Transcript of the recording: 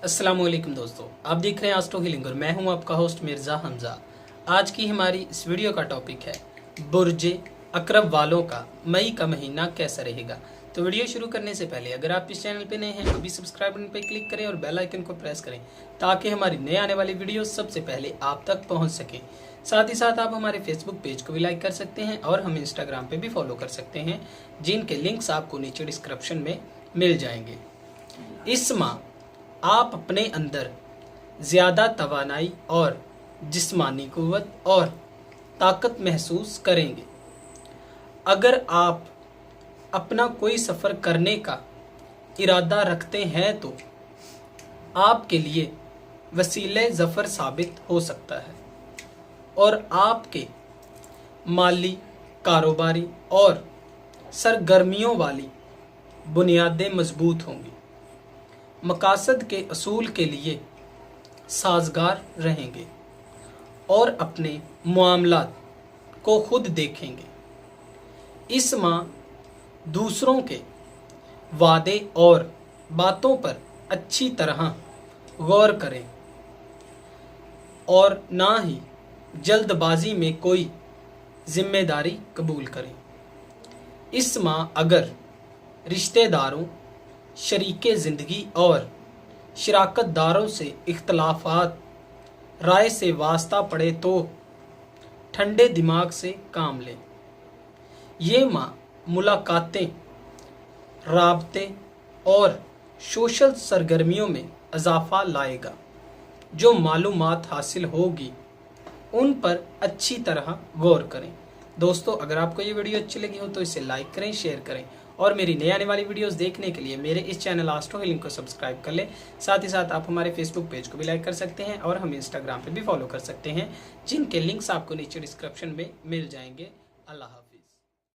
अस्सलाम वालेकुम दोस्तों, आप देख रहे हैं एस्ट्रो हीलिंग और मैं हूं आपका होस्ट मिर्ज़ा हमजा। आज की हमारी इस वीडियो का टॉपिक है बुर्जे अकरब वालों का मई का महीना कैसा रहेगा। तो वीडियो शुरू करने से पहले अगर आप इस चैनल पे नए हैं तो भी सब्सक्राइब बटन पर क्लिक करें और बेल आइकन को प्रेस करें ताकि हमारी नए आने वाली वीडियो सबसे पहले आप तक पहुँच सके। साथ ही साथ आप हमारे फेसबुक पेज को भी लाइक कर सकते हैं और हमें इंस्टाग्राम पे भी फॉलो कर सकते हैं, जिनके लिंक्स आपको नीचे डिस्क्रिप्शन में मिल जाएंगे। इस माह आप अपने अंदर ज़्यादा तवानाई और जिस्मानी कुव्वत और ताकत महसूस करेंगे। अगर आप अपना कोई सफ़र करने का इरादा रखते हैं तो आपके लिए वसीले ज़फ़र साबित हो सकता है और आपके माली, कारोबारी और सरगर्मियों वाली बुनियादें मजबूत होंगी। मकासद के असूल के लिए साजगार रहेंगे और अपने मामलात को खुद देखेंगे। इस माह दूसरों के वादे और बातों पर अच्छी तरह गौर करें और ना ही जल्दबाजी में कोई जिम्मेदारी कबूल करें। इस माह अगर रिश्तेदारों, शरीके ज़िंदगी और शराकतदारों से इख्तलाफात राय से वास्ता पड़े तो ठंडे दिमाग से काम लें। ये माह मुलाकातें, राबते और सोशल सरगर्मियों में इजाफा लाएगा। जो मालूमात हासिल होगी उन पर अच्छी तरह गौर करें। दोस्तों, अगर आपको ये वीडियो अच्छी लगी हो तो इसे लाइक करें, शेयर करें और मेरी नई आने वाली वीडियोस देखने के लिए मेरे इस चैनल एस्ट्रो हीलिंग को सब्सक्राइब कर लें। साथ ही साथ आप हमारे फेसबुक पेज को भी लाइक कर सकते हैं और हमें इंस्टाग्राम पे भी फॉलो कर सकते हैं, जिनके लिंक्स आपको नीचे डिस्क्रिप्शन में मिल जाएंगे। अल्लाह हाफ़िज़।